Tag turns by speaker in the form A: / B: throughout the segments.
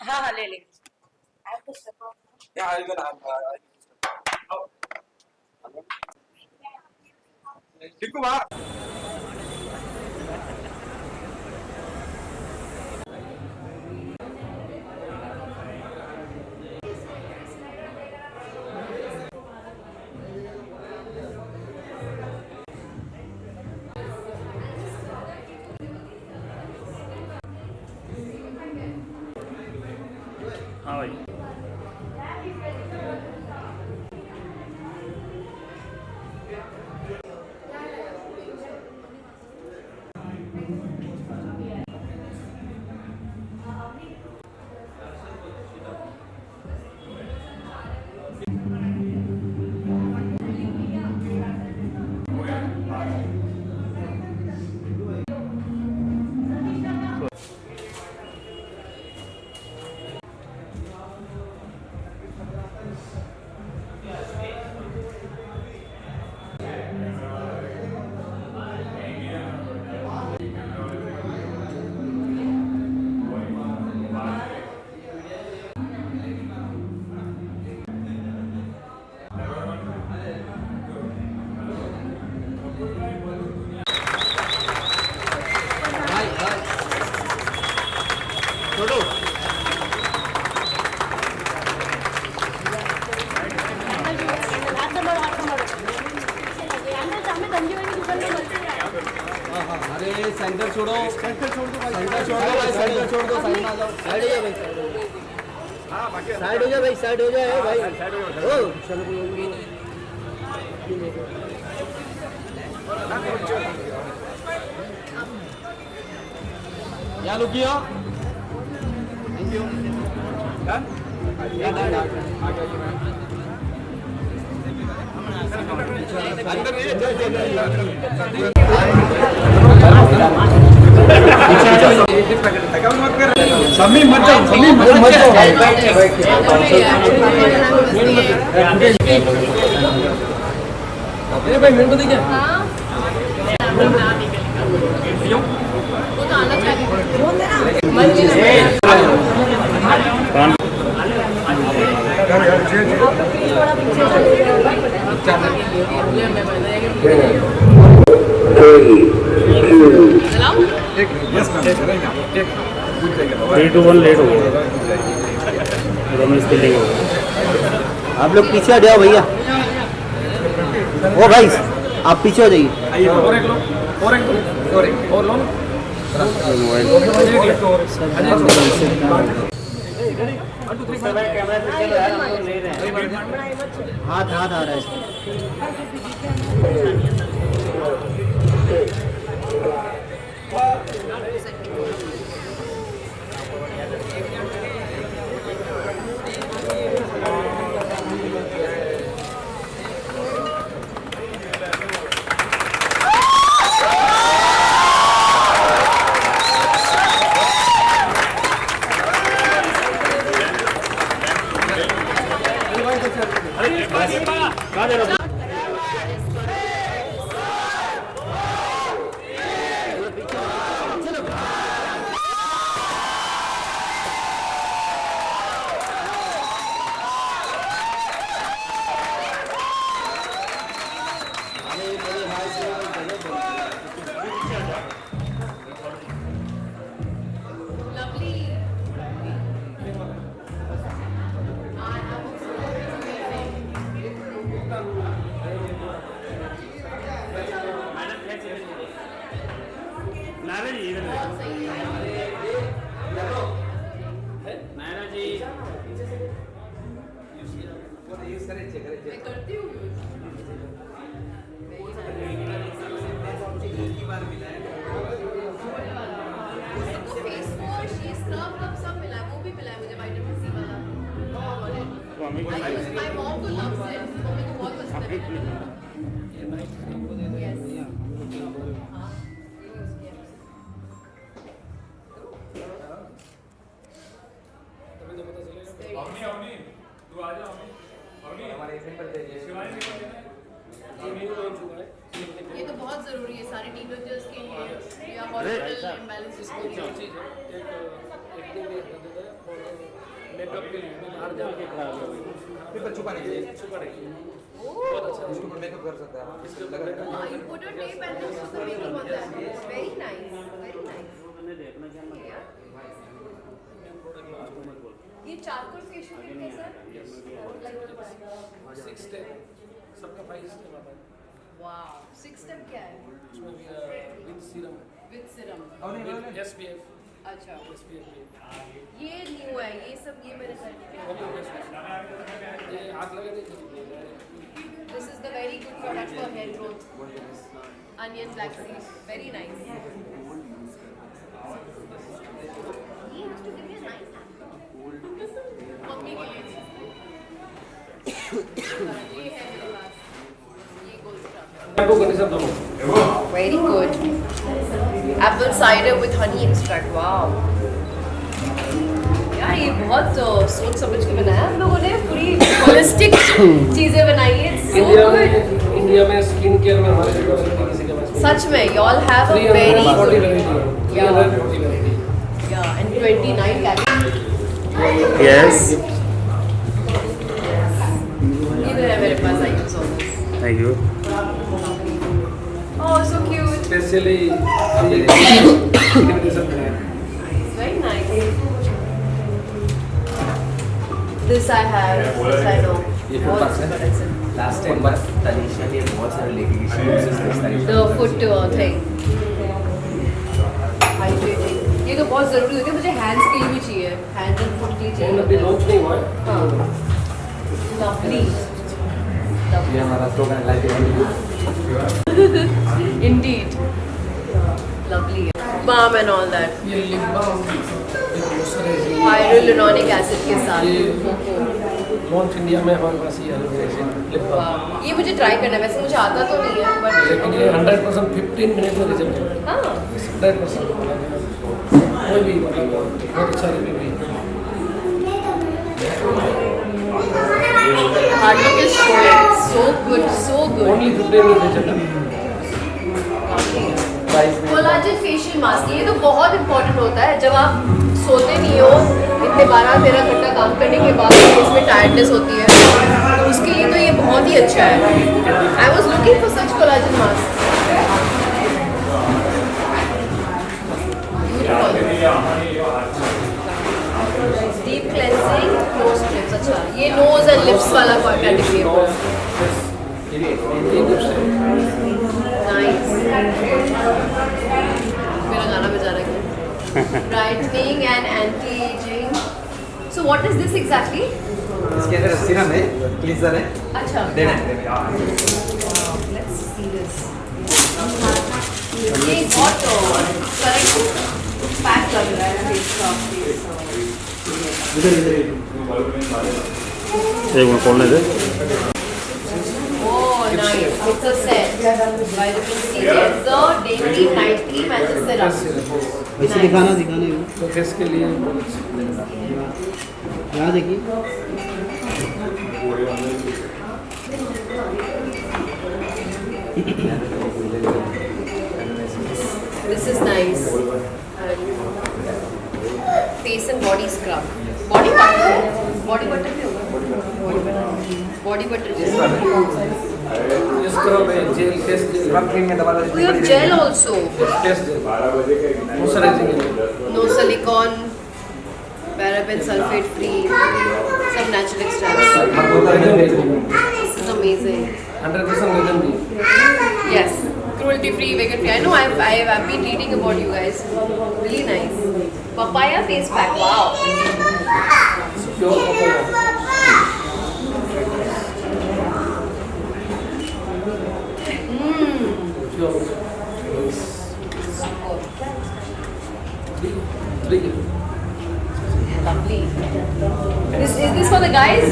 A: हाँ हाँ ले लेंगे।
B: Yeah, I will. Tikku va.
C: हाँ भाई।
D: अरे सेंटर छोड़ो, सेंटर छोड़ दो भाई, सेंटर छोड़ दो भाई, सेंटर छोड़ दो, साइड में आ जाओ, साइड हो जाओ भाई, साइड हो जाओ भाई, साइड हो जाओ भाई, ओ चलो या लुकियो, थैंक यू, डन,
B: समी मत जाओ, समी मत जाओ।
D: अरे भाई मिनट देखिए।
A: वो तो आना चाहिए।
B: Yes, ma'am. Take.
C: 3 to 1 late हो गया, रमेश बिल्डिंग हो गया।
D: आप लोग पीछे हट जाओ भैया, ओ भाई आप पीछे हो जाइए।
B: आइए और एक लो, और लो।
D: हाथ हाथ आ रहा है।
A: My mom to loves it. Mummy को बहुत पसंद है। Yes.
B: अवनी, तू आ जा अवनी। हमारे शिवानी।
A: ये तो बहुत जरूरी और ये सारे टीनेजर्स के लिए या हॉर्मोनल इम्बैलेंसेस के लिए
B: चीज़ है एक दिन में और मेकअप के लिए बाहर जाके खराब हो गई
E: फिर छुपाने के लिए
B: छुपाने के लिए
A: बहुत
B: अच्छा
E: इसके ऊपर मेकअप कर सकते हैं आप
B: इसके ऊपर makeup
A: you put on tape and then उसको मेकअप होता है very nice ये चारकोल फेशियल किट कैसा है
B: 6 स्टेप सबका 5 स्टेप आता है
A: वाओ 6 स्टेप क्या है
B: उसमें भी with serum
A: with serum
B: with SPF
A: अच्छा
B: SPF
A: ये न्यू है ये सब ये मेरे साथ
B: ये आग लगा नहीं
A: This is the very good product for hair growth. Onion black seed, very nice. He has to give me a nice hand. Mummy के लिए ये है मेरे पास ये gold stuff.
B: आपको करने सब दो
A: Very good. Apple cider with honey extract. Wow. यार ये बहुत सोच समझ के बनाया हम लोगों ने पूरी होलिस्टिक चीजें बनाई है so good.
B: इंडिया में स्किन केयर में हमारे किसी के पास
A: सच में you all have a very
B: 340
A: good
B: variety
A: Yeah.
B: 340 variety
A: yeah and 29 calories.
C: Yes.
A: इधर है मेरे पास I use all this.
C: Thank you.
A: Oh so cute.
B: Specially
A: Very nice. This I have. This I know.
E: ये
A: बहुत
E: footpath है?
A: बड़ा है।
E: Last time बस तनीशा ने बहुत सारे लेके गई she uses this
A: The foot thing. Hydrating. ये तो बहुत जरूरी होती है मुझे hands के लिए भी चाहिए. Hands and foot के लिए
B: फोन अभी
A: चाहिए.
B: लॉन्च नहीं हुआ है
A: हाँ. Lovely.
E: ये हमारा slogan life
A: Indeed. Lovely. Balm and all that.
B: ये लिप बाम
A: Hyaluronic acid के साथ.
B: लॉन्च इंडिया में हमारे पास ये लिप बाम
A: Wow. ये मुझे ट्राई करना है वैसे मुझे आता तो नहीं है बट
B: लेकिन ये 100% 15 मिनट में रिजल्ट है
A: हाँ
B: 100% कोई भी मतलब बहुत अच्छा रिव्यू है
A: hard look is showing so good
B: only 15 minute result है
A: कोलाजन फेशियल मास्क ये तो बहुत इंपॉर्टेंट होता है जब आप सोते नहीं हो इतने 12-13 घंटा काम करने के बाद फेस में टायर्डनेस होती है तो उसके लिए तो ये बहुत ही अच्छा है I was looking for such collagen mask deep cleansing nose clips अच्छा ये नोज एंड लिप्स वाला कैटेगरी है नाइस मेरा गाना बजा रहा है brightening and anti-aging so what is this exactly
E: इसके अंदर सीरम है क्लींजर है
A: अच्छा
E: देना
A: let's see this ये बहुत करेक्ट पैक लग रहा है फेस का
C: एक मिनट खोलने दे
A: oh nice it's a set vitamin C cleanser day cream night cream and the serum
D: वैसे दिखाना दिखाने
B: तो फेस के लिए
D: यहाँ देखिए
A: this is nice face and body scrub body butter भी होगा body butter
B: ये स्क्रब है jail face gel
E: scrub cream में दबा
A: we have gel also
B: face gel moisturising
A: no silicone paraben sulfate free some natural extracts this is amazing
B: 100% vegan भी
A: yes cruelty free vegan free I know I've been reading about you guys really nice papaya face pack wow
B: pure papaya pure three
A: lovely this is this for the guys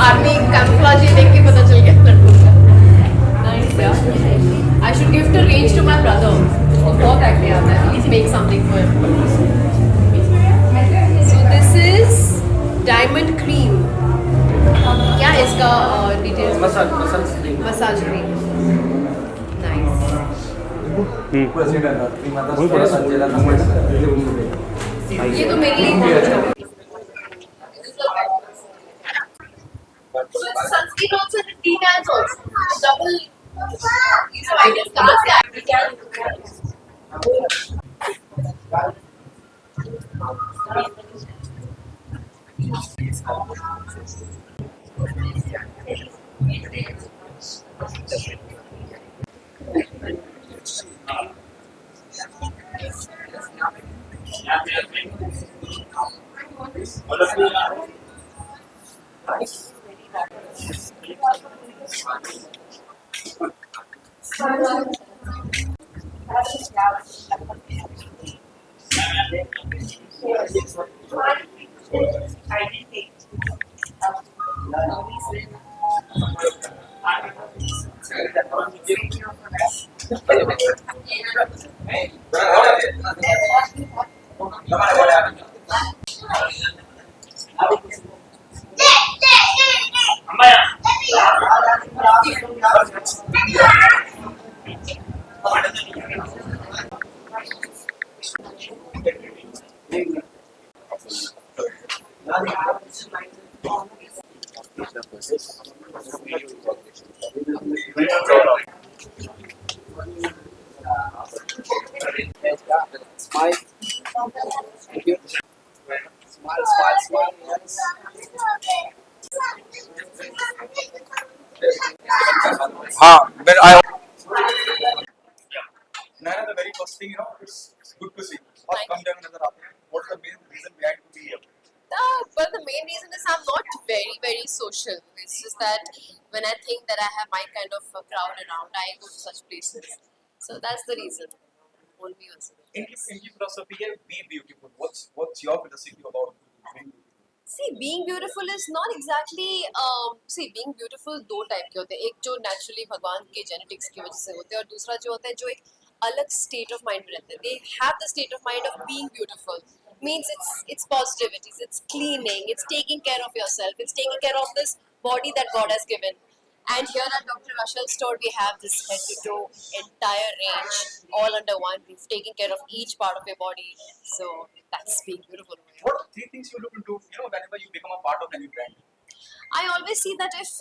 A: army camouflage देख के पता चल गया लड़कों का nice yeah I should gift a range to my brother उसको बहुत acne आता है please make something for him so this is diamond cream क्या इसका details
B: massage cream
A: massage cream nice
E: पूरा सेट है रात्रि माता
C: वही बोला।
E: संचलन
A: ये तो मेरे लिए था sunscreen also the tea cans also double so I guess कहाँ से आएगी क्या
D: Smile. Thank you. Smile, smile, smile. Yes.
F: But I. Nana, the very first thing, it's good to see. What
A: Thank
F: come down another up? What's the main reason behind to be here?
A: But the main reason is I'm not very social. It's just that when I think that I have my kind of a crowd around, I go to such places. So that's the reason. Won't be also.
F: इनकी philosophy है be beautiful. What's your philosophy about being beautiful?
A: See, being beautiful is not exactly being beautiful दो type के होते हैं. एक जो naturally भगवान के genetics की वजह से होते हैं और दूसरा जो होता है जो एक अलग state of mind में रहते हैं. They have the state of mind of being beautiful. Means it's positivities, it's cleaning, it's taking care of yourself, it's taking care of this body that God has given. And here at Dr. Russell's store, we have this head to toe entire range, all under one roof, taking care of each part of your body. So that's being beautiful.
F: What are three things you look into, whenever you become a part of any brand?
A: I always see that if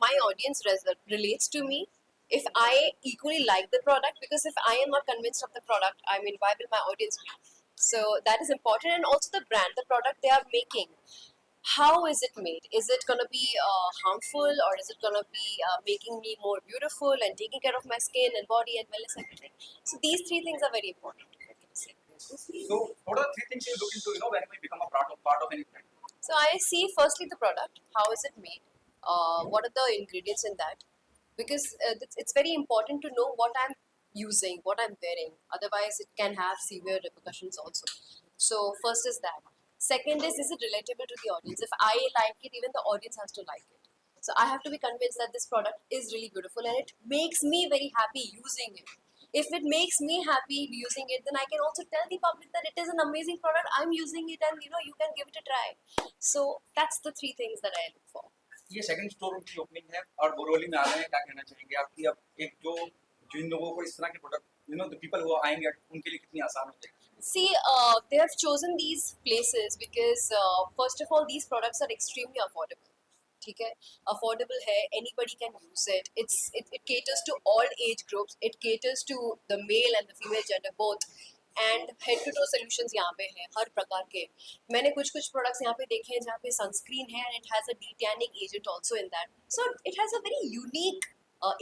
A: my audience relates to me, if I equally like the product, because if I am not convinced of the product, I mean, why will my audience be? So that is important, and also the brand, the product they are making. How is it made? Is it going to be harmful, or is it going to be making me more beautiful and taking care of my skin and body and wellness and everything? So these three things are very important.
F: So what are three things you look into, whenever you become a part of any brand?
A: So I see firstly the product. How is it made? What are the ingredients in that? Because it's very important to know what I'm using, what I'm wearing. Otherwise, it can have severe repercussions also. So first is that. Second is it relatable to the audience? If I like it, even the audience has to like it. So I have to be convinced that this product is really beautiful and it makes me very happy using it. If it makes me happy using it, then I can also tell the public that it is an amazing product. I'm using it, and you can give it a try. So that's the three things that I look for.
F: ये second store की opening है और बोरोली में आ रहे हैं, क्या कहना चाहेंगे आपकी अब एक जो जिन लोगों को इस तरह के प्रोडक्ट द पीपल वो आएंगे उनके लिए कितनी आसान हो जाएगी?
A: See, they have chosen these places because first of all, these products are extremely affordable. ठीक है, affordable है, anybody can use it. It caters to all age groups. It caters to the male and the female gender both. And head to toe solutions यहाँ पे हैं हर प्रकार के. मैंने कुछ products यहाँ पे देखे हैं जहाँ पे sunscreen है and it has a de-tanning agent also in that. So it has a very unique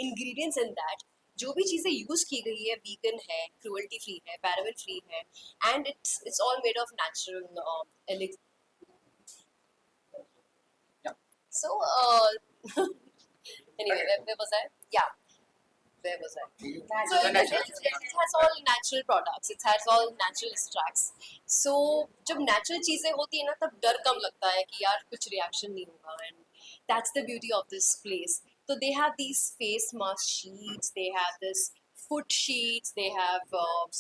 A: ingredients in that. जो भी चीज़ें यूज़ की गई है vegan है, cruelty free है, paraben free है, and it's all made of natural elixir. So, anyway, where was I? Yeah, where was I? So, it has all natural products. It has all natural extracts. So, जब natural चीज़ें होती है ना, तब डर कम लगता है कि यार कुछ reaction नहीं होगा. And that's the beauty of this place. So, they have these face mask sheets. They have this foot sheets. They have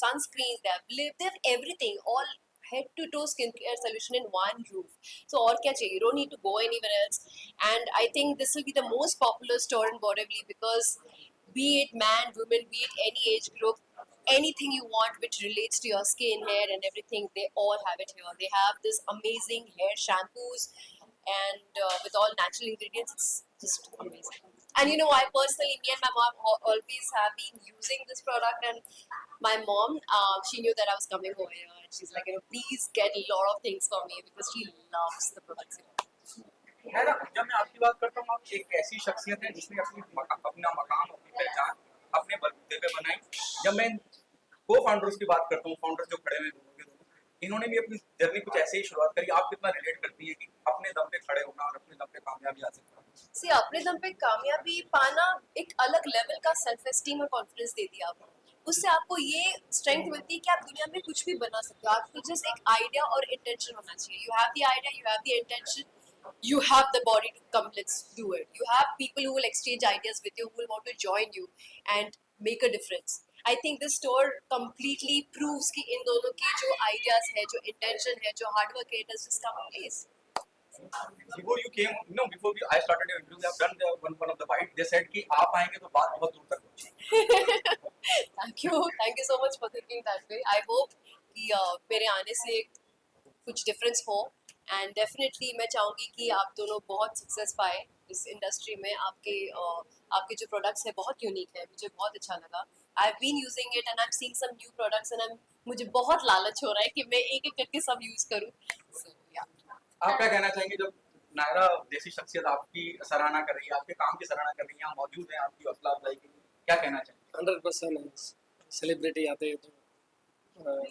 A: sunscreens. They have lip. They have everything. All head to toe skincare solution in one roof. So और क्या चाहिए? You don't need to go anywhere else. And I think this will be the most popular store in Borivali because be it man, woman, be it any age group, anything you want which relates to your skin, hair, and everything, they all have it here. They have this amazing hair shampoos and with all natural ingredients. It's just amazing. And you know, I personally, me and my mom always have been using this product, and my mom, she knew that I was coming over here, and she's like, you know, please get a lot of things for me because she loves the products here.
F: है ना, जब मैं आपकी बात करता हूँ, आप एक ऐसी शख्सियत है जिसने अपना मकाम, अपनी पहचान अपने बलबूते पे बनाई। जब मैं को फाउंडर्स की बात करता हूँ, फाउंडर्स जो खड़े हुए दोनों के दोनों, इन्होंने भी अपनी जर्नी कुछ ऐसे ही शुरुआत करी। आप कितना रिलेट करती है कि अपने दम पे खड़े होना और अपने दम पे कामयाबी हासिल करना?
A: सी अपने दम पे कामयाबी पाना एक अलग लेवल का सेल्फ एस्टीम और कॉन्फिडेंस देती है आपको। उससे आपको ये स्ट्रेंथ मिलती है कि आप दुनिया में कुछ भी बना सकते हो। आपको जस्ट एक आइडिया और इंटेंशन होना चाहिए। You have the idea, you have the intention, you have the body to come, let's do it. You have people who will exchange ideas with you, who will want to join you and make a difference. I think this store completely proves कि इन दोनों की जो ideas है, जो intention है, जो hard work है, it has just come in place.
F: Before you came, you know, I started your interview, I've done one of the bite. They said कि आप आएंगे तो बात बहुत दूर तक पहुंची।
A: Thank you so much for thinking that way. I hope कि मेरे आने से कुछ difference हो, and definitely मैं चाहूँगी कि आप दोनों बहुत सक्सेस पाए इस इंडस्ट्री में। आपके जो प्रोडक्ट्स है बहुत यूनिक है, मुझे बहुत अच्छा लगा। I have been using it and I am seeing some new products and मुझे बहुत लालच हो रहा है कि मैं एक एक करके सब यूज करूँ। So, yeah.
F: आप क्या कहना चाहेंगे जब नायरा जैसी शख्सियत आपकी सराहना कर रही है, आपके काम की सराहना कर रही है, यहाँ मौजूद है, आपकी हौसला अफजाई के लिए क्या कहना चाहेंगे?
B: 100% सेलिब्रिटी आते हैं तो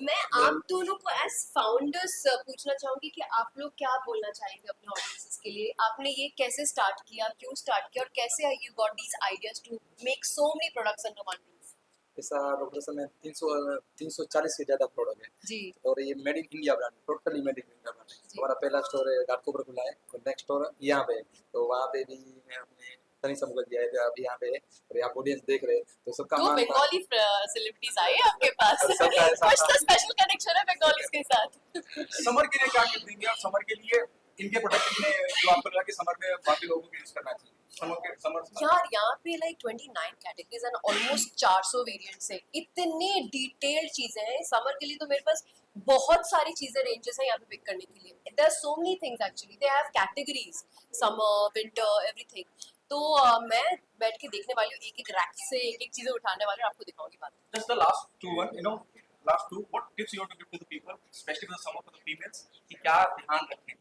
A: मैं आप दोनों को एज फाउंडर्स पूछना चाहूंगी कि आप लोग क्या बोलना चाहेंगे अपने ऑडियंसेस के लिए। आपने ये कैसे स्टार्ट किया, क्यों स्टार्ट किया, और कैसे you got these ideas to make so many products under one roof?
G: ऐसा डॉक्टर में 340 से ज़्यादा प्रोडक्ट है
A: जी।
G: और ये made in India brand, totally made in India brand है। हमारा पहला स्टोर है घाटकोपर खुला है और नेक्स्ट स्टोर यहाँ पे है, तो वहाँ पे भी मैं अपने तनी समूह दिया है। अभी यहाँ पे है और यहाँ ऑडियंस देख रहे हैं तो सबका
A: दो बंगाली सेलिब्रिटीज आए हैं आपके पास। कुछ तो स्पेशल कनेक्शन है बंगालीज के साथ।
F: समर के लिए क्या टिप देंगे आप? समर के लिए इनके प्रोडक्ट में जो आपको लगा कि समर में बाकी लोगों को यूज करना चाहिए? समर
A: यार यहाँ पे like 29 categories and almost 400 variants है। इतने डिटेल्ड चीजें हैं समर के लिए, तो मेरे पास बहुत सारी चीजें रेंजेस हैं यहाँ पे पिक करने के लिए। There are so many things actually, they have categories, summer, winter, everything. तो मैं बैठ के देखने वाली हूँ, एक एक रैक से एक एक चीजें उठाने वाली हूँ, आपको दिखाऊंगी बाद में।
F: Just the last two one, you know, last two. What tips you want to give to the people, especially for the summer for the females? कि क्या ध्यान रखें?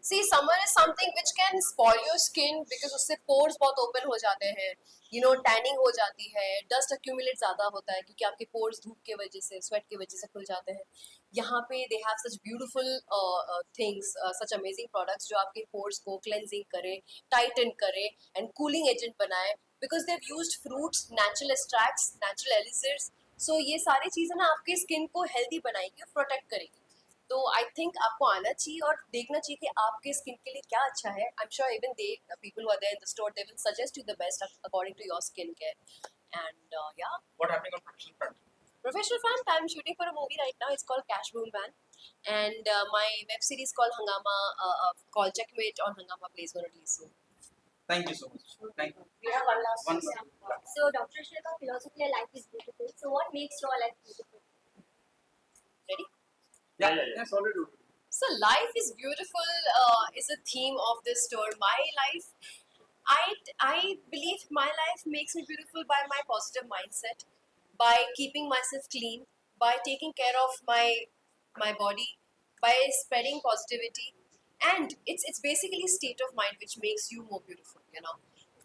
A: See, summer is something which can spoil your skin because उससे pores बहुत open हो जाते हैं, you know, tanning हो जाती है, dust accumulate ज़्यादा होता है क्योंकि आपके pores धूप के वजह से, sweat की वजह से खुल जाते हैं। यहाँ पे they have such beautiful things, such amazing products जो आपके pores को cleansing करे, tighten करे and cooling agent बनाए because they've used fruits, natural extracts, natural elixirs. So ये सारी चीज़ें ना आपके स्किन को हेल्दी बनाएगी और प्रोटेक्ट करेगी। तो आई थिंक आपको आना चाहिए और देखना चाहिए कि आपके स्किन के लिए क्या अच्छा है। I am sure even they people who are there in the store they will suggest you the best according to your skin care and या।
F: What happening on professional front?
A: Professional front, I'm shooting for a movie right now. It's called Cash Boom Van, and my web series called Hangama, called Checkmate on Hangama Plays gonna release soon.
F: Thank you so much. Thank you.
H: We have one last
F: One
H: question.
F: more.
H: So, Dr. Shweta, philosophy of life is beautiful. So, what makes your life beautiful?
A: Ready?
F: Yeah. Yes, already.
A: So life is beautiful is a theme of this store. My life, I believe my life makes me beautiful by my positive mindset, by keeping myself clean, by taking care of my body, by spreading positivity, and it's basically a state of mind which makes you more beautiful, you know.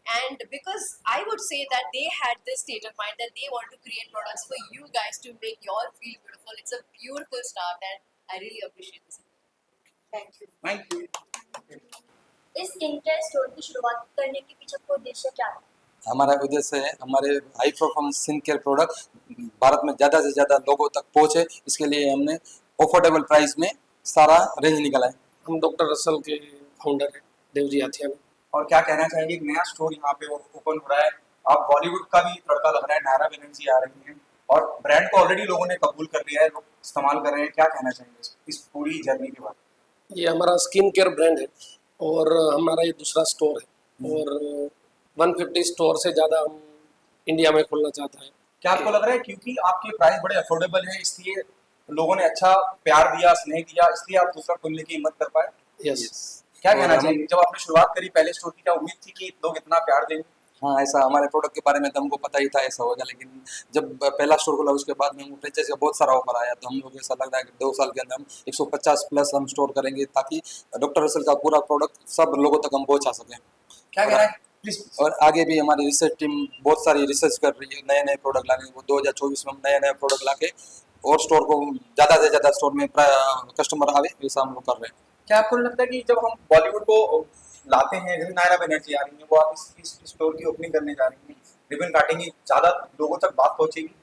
A: And because I would say that they had this state of mind that they want to create products for you guys to make you all feel beautiful. It's a beautiful start and I really appreciate this.
H: Thank you.
F: Thank you.
H: इस skin care store की शुरुआत करने के पीछे आपका उद्देश्य क्या है?
G: हमारा उद्देश्य है हमारे high performance skin care product Bharat में ज़्यादा से ज़्यादा लोगों तक पहुँचे, इसके लिए हमने अफोर्डेबल प्राइस में सारा रेंज निकाला है।
B: हम डॉक्टर रसल के फाउंडर हैं देवजी आथिया में।
F: और क्या कहना चाहेंगे? एक नया स्टोर यहाँ पे ओपन हो रहा है, आप बॉलीवुड का भी तड़का लग रहा है, नायरा बनर्जी आ रही हैं और ब्रांड को ऑलरेडी लोगों ने कबूल कर लिया है, लोग इस्तेमाल कर रहे हैं। क्या कहना चाहेंगे इस पूरी जर्नी के बारे में?
B: ये हमारा स्किन केयर ब्रांड है और हमारा ये दूसरा स्टोर है और 150 स्टोर से ज़्यादा हम इंडिया में खोलना चाहता है
F: क्या आपको लग रहा है क्योंकि आपके प्राइस बड़े अफोर्डेबल हैं इसलिए लोगों ने अच्छा प्यार दिया, स्नेह दिया, इसलिए आप दूसरा खोलने की हिम्मत कर पाए?
B: यस।
F: क्या कहना चाहिए, जब आपने शुरुआत करी पहले स्टोर की, क्या उम्मीद थी कि लोग इतना प्यार देंगे?
G: हाँ, ऐसा हमारे प्रोडक्ट के बारे में तो हमको पता ही था ऐसा होगा, लेकिन जब पहला स्टोर खोला उसके बाद में हमको फ्रेंचाइजी का बहुत सारा ऑफर आया, तो हम लोग ऐसा लग रहा है कि 2 साल के अंदर हम 150 प्लस हम स्टोर करेंगे ताकि डॉक्टर रसल का पूरा प्रोडक्ट सब लोगों तक हम पहुँचा सकें।
F: क्या कहना है प्लीज?
G: और आगे भी हमारी रिसर्च टीम बहुत सारी रिसर्च कर रही है, नए नए प्रोडक्ट लाने, वो 2024 में हम नए नए प्रोडक्ट लाके और स्टोर को ज़्यादा से ज़्यादा स्टोर में कस्टमर आवे वैसा हम लोग कर रहे हैं।
F: क्या आपको नहीं लगता है कि जब हम बॉलीवुड को लाते हैं, जैसे नायरा बनर्जी आ रही है, वो आप इस स्टोर की ओपनिंग करने जा रही हैं, रिबन काटेंगी, ज्यादा लोगों तक बात पहुंचेगी?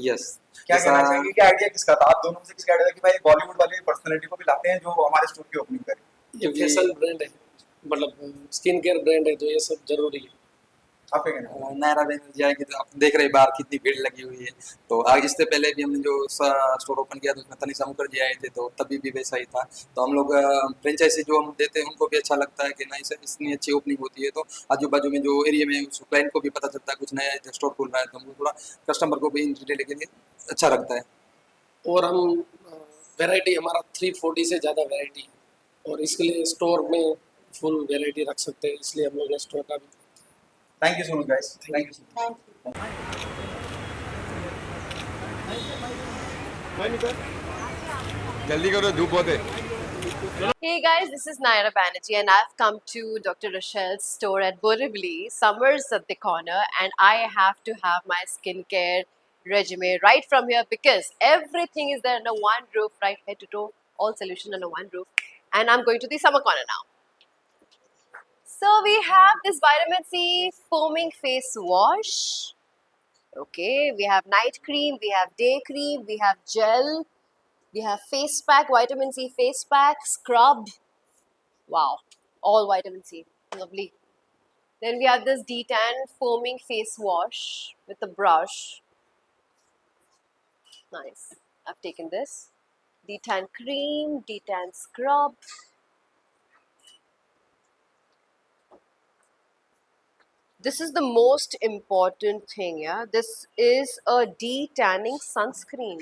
G: यस।
F: क्या कहना चाहिए, क्या आइडिया किसका था? आप दोनों में से किसका आइडिया था कि भाई बॉलीवुड वाले पर्सनालिटी को भी लाते हैं जो हमारे स्टोर की ओपनिंग करें?
B: ये फैशन ब्रांड है, मतलब स्किन केयर ब्रांड है, तो ये सब जरूरी है।
F: आप क्या कहना है?
G: नायरा बनर्जी आएगी तो आप देख रहे बाहर कितनी भीड़ लगी हुई है। तो आगे इससे पहले भी हमने जो स्टोर ओपन किया तो उसमें तनिषा मुखर्जी आए थे, तो तभी भी वैसा ही था। तो हम लोग फ्रेंचाइजी जो हम देते हैं उनको भी अच्छा लगता है कि नहीं सर इतनी अच्छी ओपनिंग होती है, तो आजू बाजू में जो एरिया में उस क्लाइंट को भी पता चलता है कुछ नया स्टोर खुल रहा है, तो हमको थोड़ा कस्टमर को भी रिटेल के लिए अच्छा लगता है।
B: और हम वैरायटी हमारा 340 से ज़्यादा वैरायटी है, और इसके लिए स्टोर में फुल वैरायटी रख सकते हैं, इसलिए हम लोग ने स्टोर का भी।
F: Thank you so much guys, thank you so much.
G: जल्दी करो, धूप बहुत है।
A: Hey guys, this is Naira Banerjee and I've come to Dr. Rochelle's store at Borivali. Summer's at the corner and I have to have my skincare regimen right from here because everything is there under one roof, right head to toe, all solution under one roof. And I'm going to the summer corner now. So we have this vitamin C foaming face wash. Okay, we have night cream, we have day cream, we have gel. We have face pack, vitamin C face pack, scrub. Wow, all vitamin C. Lovely. Then we have this D-Tan foaming face wash with a brush. Nice. I've taken this. D-Tan cream, D-Tan scrub. This is the most important thing, yeah. This is a de-tanning sunscreen.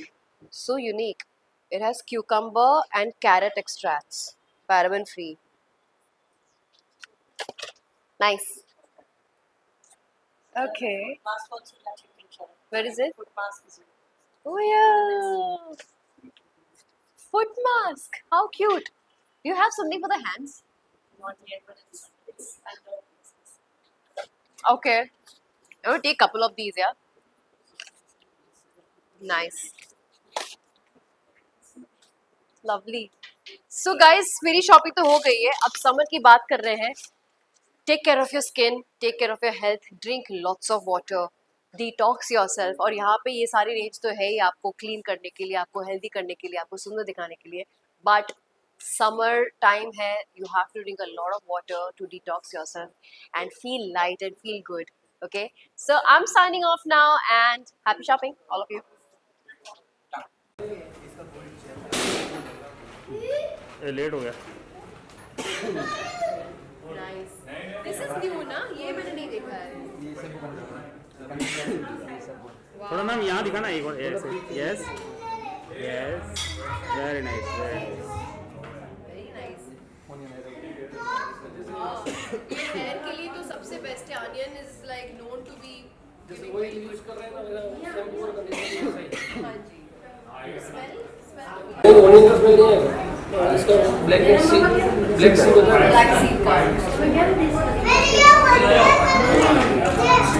A: So unique. It has cucumber and carrot extracts, paraben free. Nice. Okay.
H: Mask also like you can share.
A: Where is it?
H: Foot mask is
A: Oh yeah. Foot mask. How cute. Do you have something for the hands?
H: not yet, but it's under business.
A: Okay. I'm gonna take a couple of these, yeah. Nice. Lovely. So guys, मेरी shopping तो हो गई है. अब summer की बात कर रहे हैं. Take care of your skin, take care of your health, drink lots of water, detox yourself. और यहाँ पे ये सारी रेंज तो है ही आपको क्लीन करने के लिए, आपको हेल्दी करने के लिए, आपको सुंदर दिखाने के लिए. But summer time है, you have to drink a lot of water to detox yourself and feel light and feel good. Okay, so I'm signing off now and happy shopping, all of you.
C: Late हो गया.
A: Nice. This is new ना, ये मैंने नहीं देखा है.
C: थोड़ा ma'am यहाँ दिखाना एक और ऐसे. Yes yes very nice very
A: Very nice. ये hair के लिए तो सबसे best है. Onion is like known to be.
B: जैसे वही यूज कर रहे हैं ना, मेरा शैम्पू और कंडीशनर सही.
A: हाँ जी. Smell.
B: वो ओनियन स्मेल नहीं है. इसका ब्लैक सी होता है.
A: Black seed का.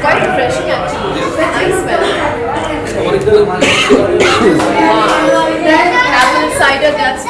A: Quite refreshing actually. Nice smell.
B: Original
A: Apple cider, that's